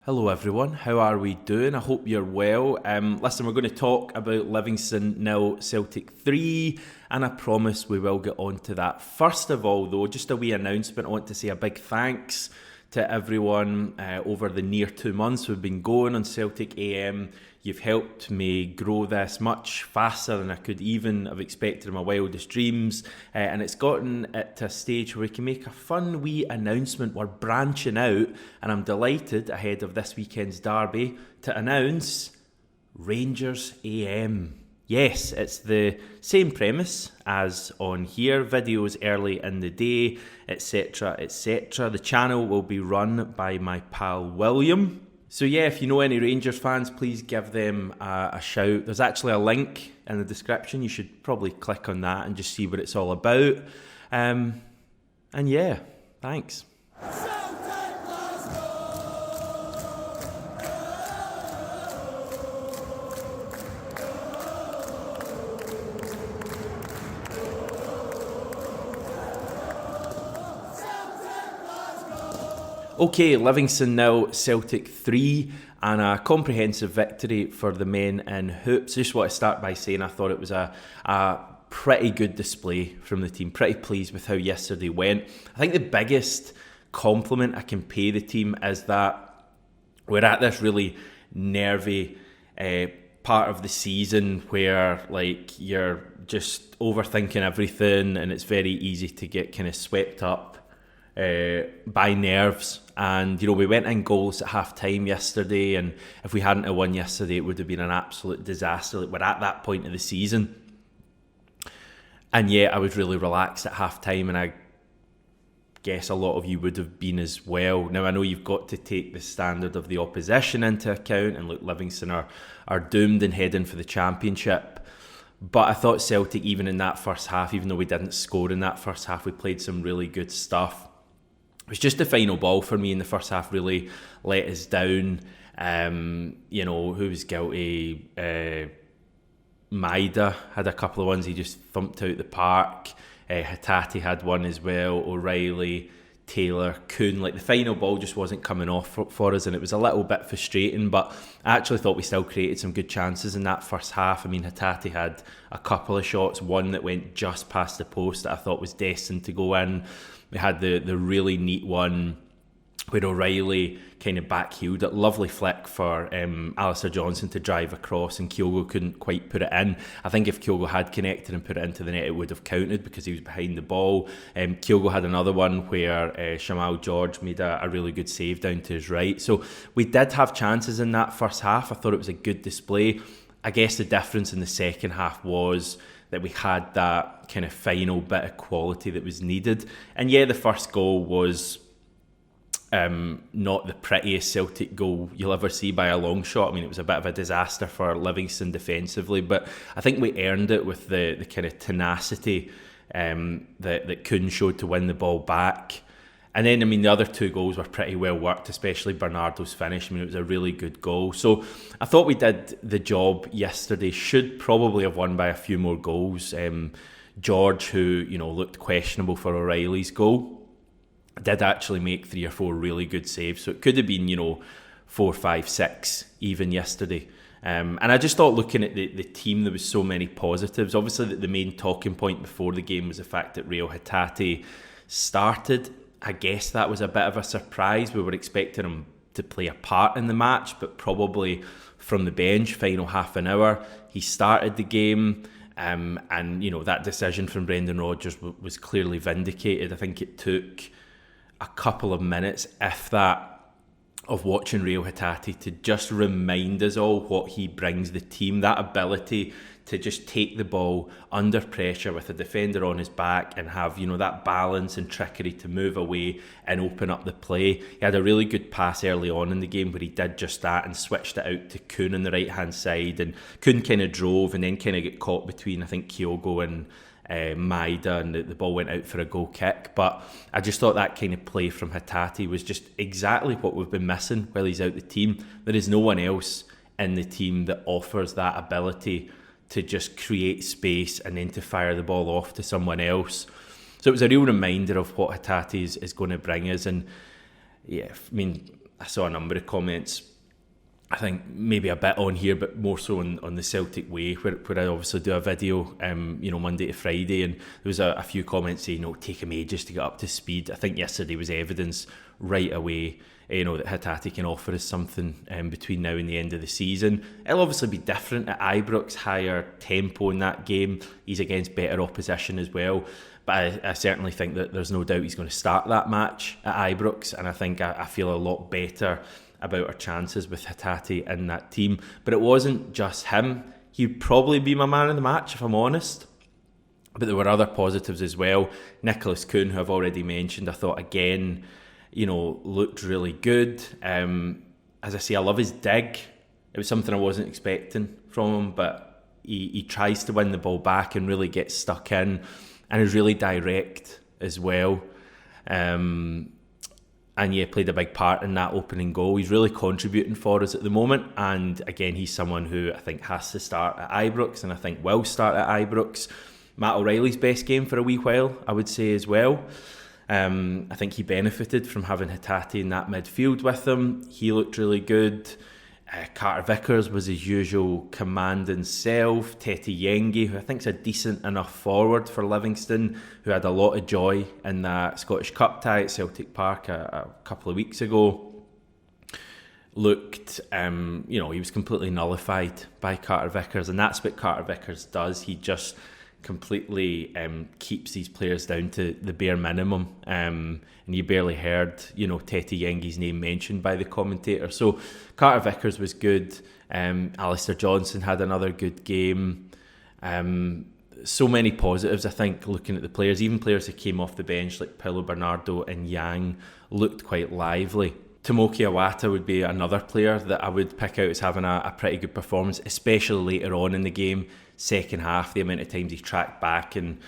Hello everyone, how are we doing? I hope you're well. Listen, we're going to talk about Livingston 0, Celtic 3, and I promise we will get on to that. First of all though, just a wee announcement. I want to say a big thanks to everyone over the near 2 months we've been going on Celtic AM. You've helped me grow this much faster than I could even have expected in my wildest dreams, and it's gotten it to a stage where we can make a fun wee announcement. We're branching out, and I'm delighted ahead of this weekend's derby to announce Rangers AM. Yes, it's the same premise as on here, videos early in the day, etc, etc. The channel will be run by my pal William. So yeah, if you know any Rangers fans, please give them a shout. There's actually a link in the description. You should probably click on that and just see what it's all about. And yeah, thanks. Okay, Livingston 0, Celtic 3, and a comprehensive victory for the men in hoops. Just want to start by saying I thought it was a pretty good display from the team. Pretty pleased with how yesterday went. I think the biggest compliment I can pay the team is that we're at this really nervy part of the season where like you're just overthinking everything and it's very easy to get kind of swept up by nerves. And we went in goals at half time yesterday, and if we hadn't have won yesterday it would have been an absolute disaster. We're at that point of the season, and yeah, I was really relaxed at half time, and I guess a lot of you would have been as well. Now I know you've got to take the standard of the opposition into account, and look, Livingston are doomed and heading for the championship. But I thought Celtic, even in that first half, even though we didn't score in that first half, we played some really good stuff. It was just the final ball for me in the first half really let us down. Who was guilty? Maida had a couple of ones he just thumped out the park. Hatate had one as well. O'Reilly, Taylor, Kuhn. Like the final ball just wasn't coming off for us, and it was a little bit frustrating. But I actually thought we still created some good chances in that first half. I mean, Hatate had a couple of shots, one that went just past the post that I thought was destined to go in. We had the really neat one where O'Reilly kind of backheeled it. Lovely flick for Alistair Johnson to drive across, and Kyogo couldn't quite put it in. I think if Kyogo had connected and put it into the net, it would have counted because he was behind the ball. Kyogo had another one where Shamal George made a really good save down to his right. So we did have chances in that first half. I thought it was a good display. I guess the difference in the second half was that we had that kind of final bit of quality that was needed. And yeah, the first goal was not the prettiest Celtic goal you'll ever see by a long shot. I mean, it was a bit of a disaster for Livingston defensively, but I think we earned it with the kind of tenacity that Kuhn showed to win the ball back. And then, I mean, the other two goals were pretty well worked, especially Bernardo's finish. I mean, it was a really good goal. So I thought we did the job yesterday. Should probably have won by a few more goals. George, who, looked questionable for O'Reilly's goal, did actually make 3 or 4 really good saves. So it could have been, 4, 5, 6 even yesterday. And I just thought, looking at the team, there was so many positives. Obviously, the main talking point before the game was the fact that Rio Hatate started. I guess that was a bit of a surprise. We were expecting him to play a part in the match, but probably from the bench, final half an hour. He started the game, and that decision from Brendan Rodgers was clearly vindicated. I think it took a couple of minutes, if that, of watching Rio Hatate to just remind us all what he brings the team, that ability to just take the ball under pressure with a defender on his back and have, that balance and trickery to move away and open up the play. He had a really good pass early on in the game where he did just that and switched it out to Kuhn on the right hand side, and Kuhn kind of drove and then kind of get caught between, I think, Kyogo and Maida, and the ball went out for a goal kick. But I just thought that kind of play from Hatate was just exactly what we've been missing while he's out the team. There is no one else in the team that offers that ability to just create space and then to fire the ball off to someone else. So it was a real reminder of what Hatate is going to bring us. And yeah, I mean, I saw a number of comments, I think maybe a bit on here, but more so on the Celtic way, where I obviously do a video, Monday to Friday, and there was a few comments saying, take him ages to get up to speed. I think yesterday was evidence right away, that Hatate can offer us something between now and the end of the season. It'll obviously be different at Ibrox, higher tempo in that game. He's against better opposition as well. But I certainly think that there's no doubt he's going to start that match at Ibrox, and I think I feel a lot better about our chances with Hatate in that team. But it wasn't just him. He'd probably be my man of the match, if I'm honest. But there were other positives as well. Nicholas Kuhn, who I've already mentioned, I thought again, looked really good. As I say, I love his dig. It was something I wasn't expecting from him, but he tries to win the ball back and really gets stuck in, and is really direct as well. And played a big part in that opening goal. He's really contributing for us at the moment, and again, he's someone who I think has to start at Ibrox, and I think will start at Ibrox. Matt O'Reilly's best game for a wee while, I would say as well. I think he benefited from having Hatate in that midfield with him. He looked really good. Carter Vickers was his usual commanding self. Tete Yengi, who I think is a decent enough forward for Livingston, who had a lot of joy in that Scottish Cup tie at Celtic Park a couple of weeks ago, looked, he was completely nullified by Carter Vickers, and that's what Carter Vickers does. He just completely keeps these players down to the bare minimum, and you barely heard Tete Yengi's name mentioned by the commentator. So Carter Vickers was good. Alistair Johnson had another good game. So many positives, I think, looking at the players. Even players that came off the bench like Paulo Bernardo and Yang looked quite lively. Tomoki Iwata would be another player that I would pick out as having a pretty good performance, especially later on in the game. Second half, the amount of times he tracked back and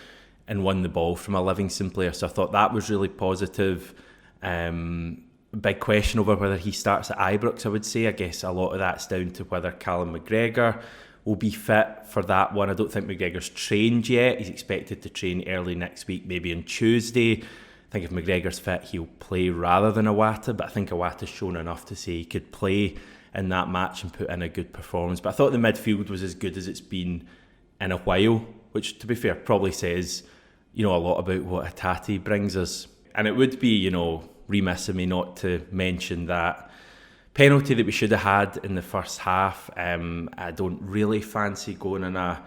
won the ball from a Livingston player. So I thought that was really positive. Big question over whether he starts at Ibrox, I would say. I guess a lot of that's down to whether Callum McGregor will be fit for that one. I don't think McGregor's trained yet. He's expected to train early next week, maybe on Tuesday. I think if McGregor's fit, he'll play rather than Iwata, but I think Iwata's shown enough to say he could play in that match and put in a good performance. But I thought the midfield was as good as it's been in a while, which, to be fair, probably says, a lot about what Hatate brings us. And it would be, remiss of me not to mention that penalty that we should have had in the first half. I don't really fancy going on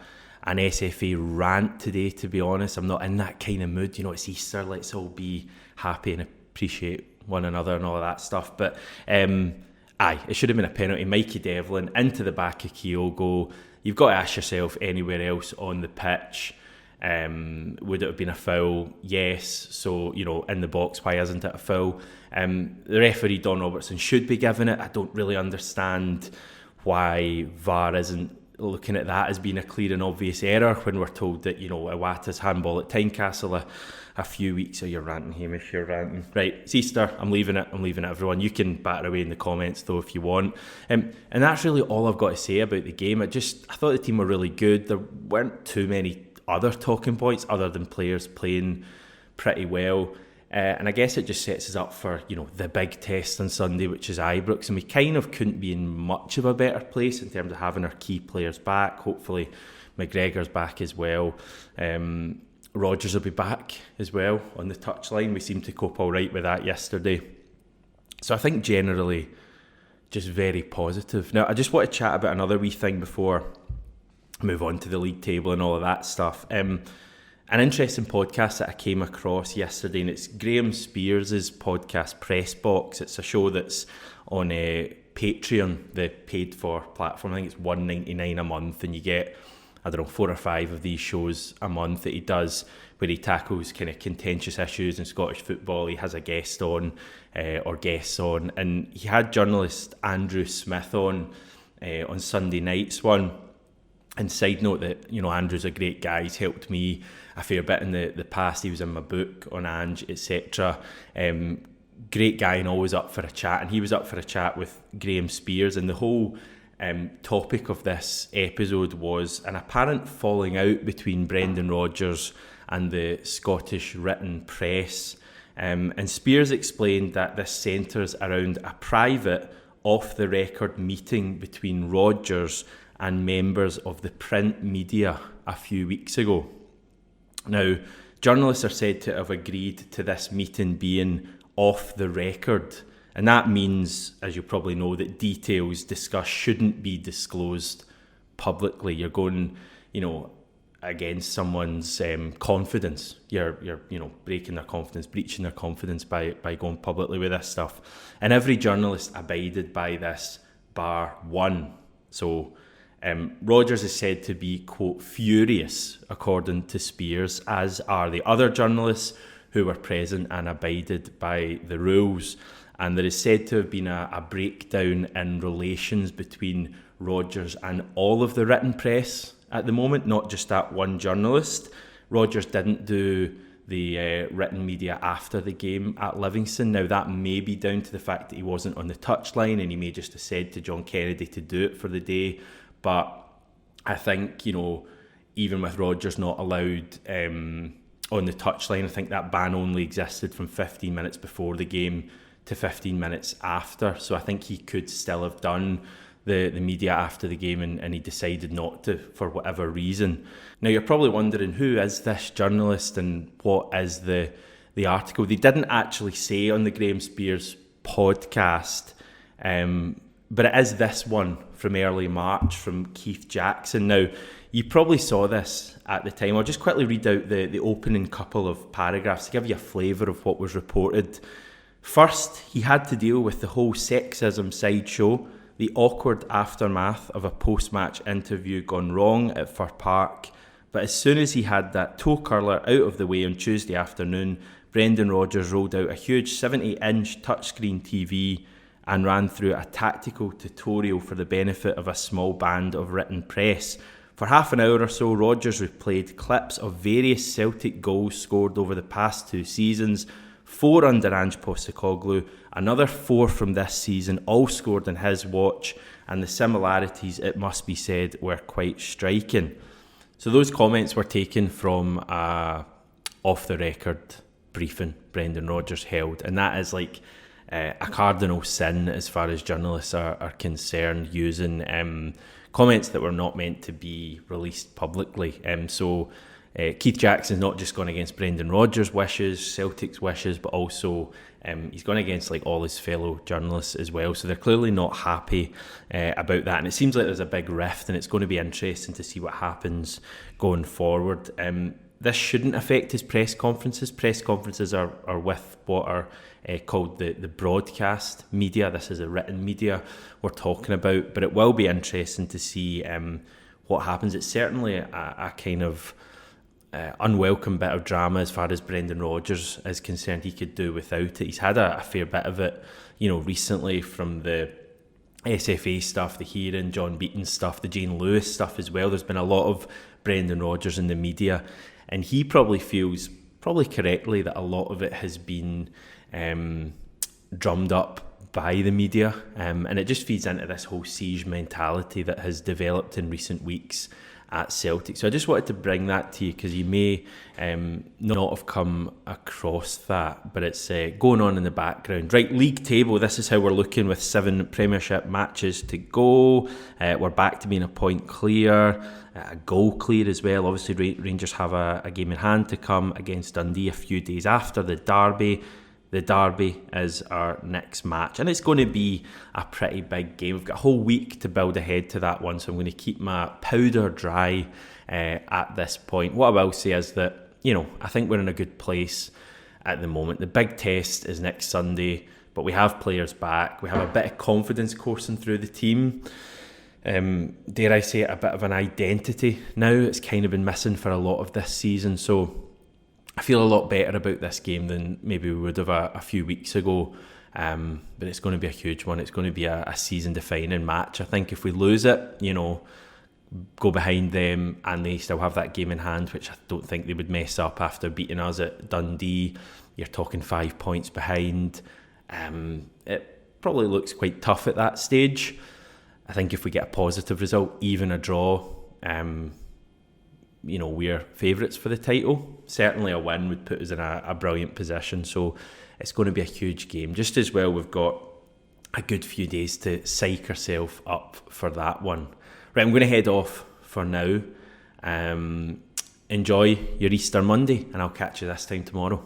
an SFA rant today, to be honest. I'm not in that kind of mood. It's Easter, let's all be happy and appreciate one another and all of that stuff. But it should have been a penalty. Mikey Devlin into the back of Kyogo. You've got to ask yourself, anywhere else on the pitch, would it have been a foul? Yes. So, in the box, why isn't it a foul? The referee, Don Robertson, should be given it. I don't really understand why VAR isn't looking at that as being a clear and obvious error when we're told that, Iwata's handball at Tynecastle a few weeks. You're ranting, Hamish, you're ranting. Right, it's Easter, I'm leaving it, everyone. You can batter away in the comments though if you want. And that's really all I've got to say about the game. I thought the team were really good. There weren't too many other talking points other than players playing pretty well. And I guess it just sets us up for, the big test on Sunday, which is Ibrox. And we kind of couldn't be in much of a better place in terms of having our key players back. Hopefully McGregor's back as well. Rodgers will be back as well on the touchline. We seemed to cope all right with that yesterday. So I think generally just very positive. Now, I just want to chat about another wee thing before I move on to the league table and all of that stuff. An interesting podcast that I came across yesterday, and it's Graham Spears' podcast Press Box. It's a show that's on Patreon, the paid for platform. I think it's $1.99 a month, and you get 4 or 5 of these shows a month that he does, where he tackles kind of contentious issues in Scottish football. He has a guest on, or guests on, and he had journalist Andrew Smith on Sunday night's one. And side note that, Andrew's a great guy. He's helped me a fair bit in the past. He was in my book on Ange, etc. Great guy and always up for a chat. And he was up for a chat with Graham Spears. And the whole topic of this episode was an apparent falling out between Brendan Rodgers and the Scottish written press And Spears explained that this centres around a private, off-the-record meeting between Rodgers and members of the print media a few weeks ago. Now, journalists are said to have agreed to this meeting being off the record, and that means, as you probably know, that details discussed shouldn't be disclosed publicly. You're going, against someone's confidence. You're breaking their confidence, breaching their confidence by going publicly with this stuff. And every journalist abided by this, bar one. So Rodgers is said to be, quote, furious, according to Spears, as are the other journalists who were present and abided by the rules. And there is said to have been a breakdown in relations between Rodgers and all of the written press at the moment, not just that one journalist. Rodgers didn't do the written media after the game at Livingston. Now, that may be down to the fact that he wasn't on the touchline, and he may just have said to John Kennedy to do it for the day. But I think, even with Rodgers not allowed on the touchline, I think that ban only existed from 15 minutes before the game to 15 minutes after. So I think he could still have done the media after the game, and he decided not to for whatever reason. Now, you're probably wondering, who is this journalist and what is the article? They didn't actually say on the Graham Spears podcast, but it is this one from early March from Keith Jackson. Now, you probably saw this at the time. I'll just quickly read out the opening couple of paragraphs to give you a flavour of what was reported. First, he had to deal with the whole sexism sideshow, the awkward aftermath of a post-match interview gone wrong at Fir Park. But as soon as he had that toe curler out of the way on Tuesday afternoon, Brendan Rodgers rolled out a huge 70-inch touchscreen TV and ran through a tactical tutorial for the benefit of a small band of written press. For half an hour or so, Rodgers replayed clips of various Celtic goals scored over the past 2 seasons, 4 under Ange Postecoglou, another 4 from this season, all scored in his watch, and the similarities, it must be said, were quite striking. So those comments were taken from off-the-record briefing Brendan Rodgers held, and that is like a cardinal sin as far as journalists are concerned, using comments that were not meant to be released publicly. Keith Jackson's not just gone against Brendan Rodgers' wishes, Celtic's wishes, but also he's gone against all his fellow journalists as well. So they're clearly not happy about that. And it seems like there's a big rift, and it's going to be interesting to see what happens going forward. This shouldn't affect his press conferences. Press conferences are with what are called the broadcast media. This is a written media we're talking about, but it will be interesting to see what happens. It's certainly a kind of unwelcome bit of drama as far as Brendan Rodgers is concerned. He could do without it. He's had a fair bit of it, recently, from the SFA stuff, the hearing, John Beaton stuff, the Jane Lewis stuff as well. There's been a lot of Brendan Rodgers in the media, and he probably feels, probably correctly, that a lot of it has been drummed up by the media, and it just feeds into this whole siege mentality that has developed in recent weeks at Celtic. So I just wanted to bring that to you because you may not have come across that, but it's going on in the background. Right, league table, this is how we're looking with 7 Premiership matches to go. We're back to being a point clear, a goal clear as well. Obviously, Rangers have a game in hand to come against Dundee a few days after the derby. The derby is our next match, and it's going to be a pretty big game. We've got a whole week to build ahead to that one, so I'm going to keep my powder dry at this point. What I will say is that, I think we're in a good place at the moment. The big test is next Sunday, but we have players back. We have a bit of confidence coursing through the team. Dare I say it, a bit of an identity now. It's kind of been missing for a lot of this season, so I feel a lot better about this game than maybe we would have a few weeks ago, but it's going to be a huge one. It's going to be a season-defining match. I think if we lose it, go behind them and they still have that game in hand, which I don't think they would mess up after beating us at Dundee. You're talking 5 points behind. It probably looks quite tough at that stage. I think if we get a positive result, even a draw, we're favourites for the title. Certainly a win would put us in a brilliant position. So it's going to be a huge game. Just as well, we've got a good few days to psych ourselves up for that one. Right, I'm going to head off for now. Enjoy your Easter Monday, and I'll catch you this time tomorrow.